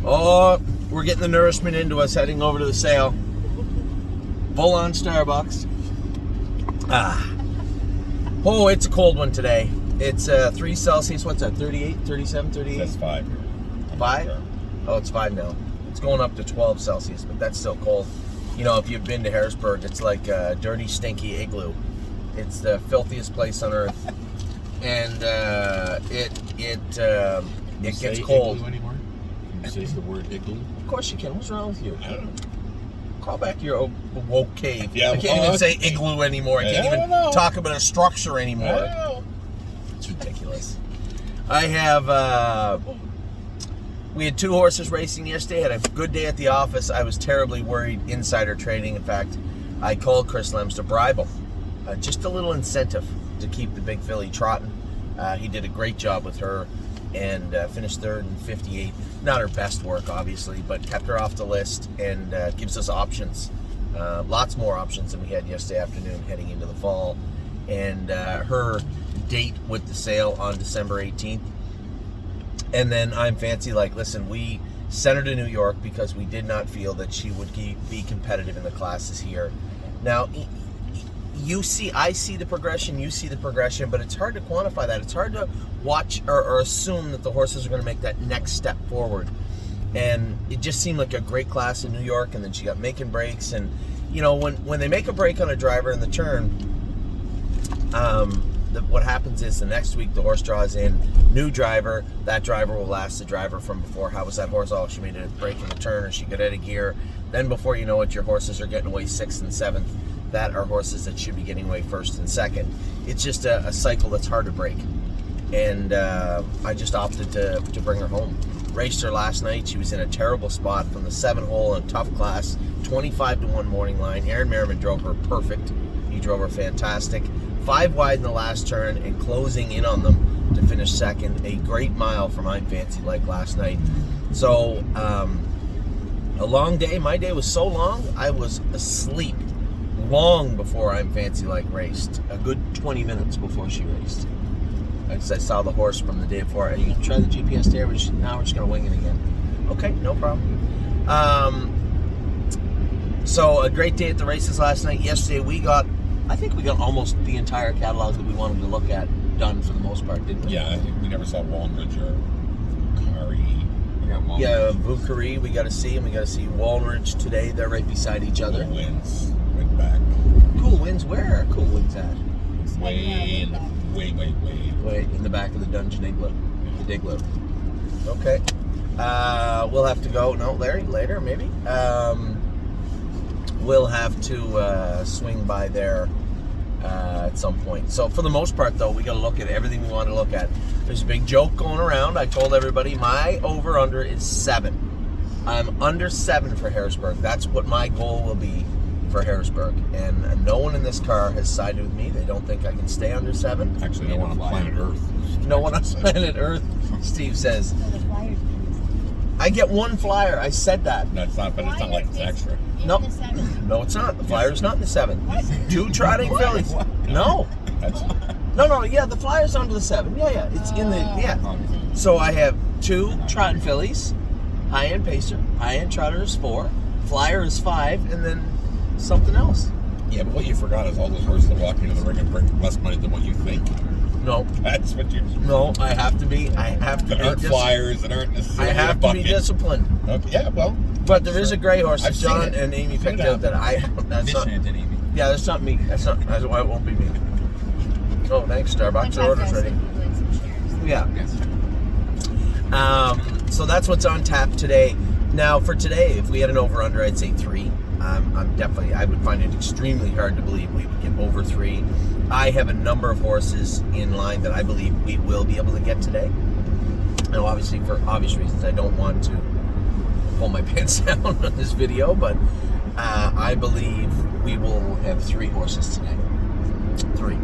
Oh, we're getting the nourishment into us, heading over to the sale. Full on Starbucks. Oh, it's a cold one today. It's 3 Celsius. What's that? 38, 37, 38? That's 5. 5? Sure. Oh, it's 5 now. It's going up to 12 Celsius, but that's still cold. You know, if you've been to Harrisburg, it's like a dirty, stinky igloo. It's the filthiest place on earth, and it gets cold. Igloo anymore? Can you say the word igloo? Of course you can. What's wrong with you? I don't know. Call back your woke cave. Yeah, I can't even say igloo anymore. I can't even talk about a structure anymore. I don't know. It's ridiculous. I have. We had 2 horses racing yesterday. Had a good day at the office. I was terribly worried. Insider trading. In fact, I called Chris Lems to bribe him. Just a little incentive to keep the big filly trotting. He did a great job with her and finished 3rd in 58. Not her best work, obviously, but kept her off the list and gives us options. Lots more options than we had yesterday afternoon heading into the fall. And her date with the sale on December 18th. And then I'm fancy like, listen, we sent her to New York because we did not feel that she would be competitive in the classes here. Now, I see the progression, you see the progression, but it's hard to quantify that. It's hard to watch or assume that the horses are going to make that next step forward. And it just seemed like a great class in New York, and then she got making breaks. And, you know, when they make a break on a driver in the turn, what happens is the next week the horse draws in, new driver, that driver will last the driver from before. How was that horse? Oh, she made a break in the turn, or she got out of gear. Then before you know it, your horses are getting away 6th and 7th. That are horses that should be getting away 1st and 2nd. It's just a cycle that's hard to break. And I just opted to bring her home. Raced her last night. She was in a terrible spot from the 7-hole in a tough class, 25-1 morning line. Aaron Merriman drove her perfect. He drove her fantastic. 5 wide in the last turn and closing in on them to finish 2nd. A great mile from I'm Fancy like last night. So a long day. My day was so long, I was asleep long before I'm Fancy like raced. A good 20 minutes before she raced. I saw the horse from the day before. You can try the GPS there. Now we're just going to wing it again. Okay, no problem. So a great day at the races last night. Yesterday I think we got almost the entire catalog that we wanted to look at done for the most part, didn't we? Yeah, I think we never saw Walnridge or Kari. Yeah, Vukari we got to see, and we got to see Walnridge today. They're right beside each other. Cool Winds went back. Cool Winds? Where are Cool Winds at? Way in the back of the dungeon igloo. The igloo. Okay. We'll have to go. No, Larry, later maybe. We'll have to swing by there at some point. So for the most part, though, we got to look at everything we want to look at. There's a big joke going around. I told everybody my over-under is 7. I'm under 7 for Harrisburg. That's what my goal will be for Harrisburg. And no one in this car has sided with me. They don't think I can stay under 7. Actually, no one on planet Earth. No one on planet Earth, Steve says. I get 1 flyer. I said that. No, it's not, but it's not like it's extra. No, no, it's not. The flyer's not in the 7. 2 trotting fillies. No. No, yeah, the flyer's under the 7. Yeah, it's in the, yeah. So I have 2 trotting fillies, high-end pacer, high-end trotter is 4, flyer is 5, and then something else. Yeah, but what you forgot is all those horses that walk into the ring and bring less money than what you think. No. That's what you... No, I have to be that aren't flyers, that aren't necessarily I have to be disciplined. Okay, yeah, well... But there is a gray horse that John it. and Amy picked out that that's not... and Amy. Yeah, that's not me. That's why it won't be me. Oh, thanks, Starbucks. Our order's ready. Yeah. So that's what's on tap today. Now, for today, if we had an over-under, I'd say 3. I would find it extremely hard to believe we would get over 3. I have a number of horses in line that I believe we will be able to get today. Now, obviously, for obvious reasons, I don't want to pull my pants down on this video, but I believe we will have 3 horses today. 3.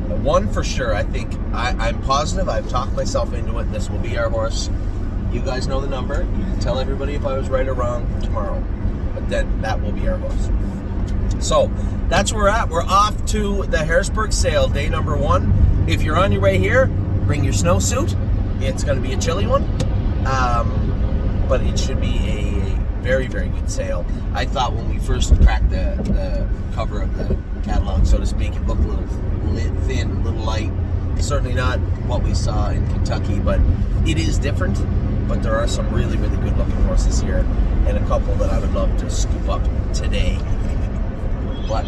1 for sure. I think I'm positive. I've talked myself into it. This will be our horse. You guys know the number. You can tell everybody if I was right or wrong tomorrow. But then that will be our horse. So that's where we're at. We're off to the Harrisburg sale, day number 1. If you're on your way here, bring your snowsuit. It's going to be a chilly one. but it should be a very, very good sale. I thought when we first cracked the cover of the catalog, so to speak, it looked a little thin, a little light. Certainly not what we saw in Kentucky, but it is different. But there are some really, really good looking horses here, and a couple that I would love to scoop up today. What?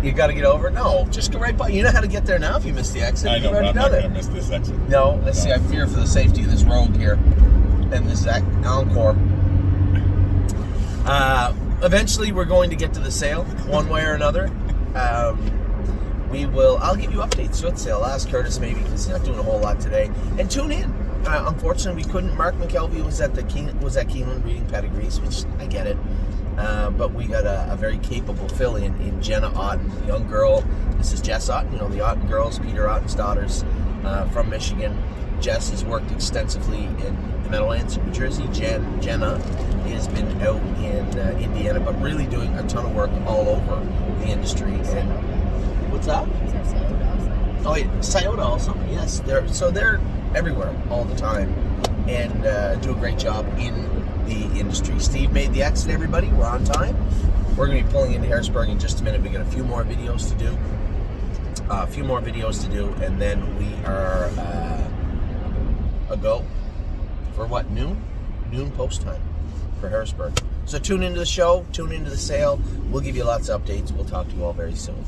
You got to get over it? No, just go right by. You know how to get there now if you missed the exit. I know, but I'm not going to miss this exit. No, let's see. I fear for the safety of this rogue here and this encore. Eventually, we're going to get to the sale one way or another. I'll give you updates throughout the sale. I'll ask Curtis maybe because he's not doing a whole lot today. And tune in. Unfortunately, we couldn't. Mark McKelvey was at Keeneland reading pedigrees, which I get it. But we got a very capable fill-in in Jenna Otten, young girl. This is Jess Otten, the Otten girls, Peter Otten's daughters from Michigan. Jess has worked extensively in the Meadowlands, New Jersey. Jenna has been out in Indiana, but really doing a ton of work all over the industry. And what's that? Oh, wait, Scioto also. Yes, they're everywhere all the time and do a great job in the industry. Steve made the exit, everybody. We're on time. We're going to be pulling into Harrisburg in just a minute. We got a few more videos to do. And then we are a go for what? Noon post time for Harrisburg. So tune into the show, tune into the sale. We'll give you lots of updates. We'll talk to you all very soon.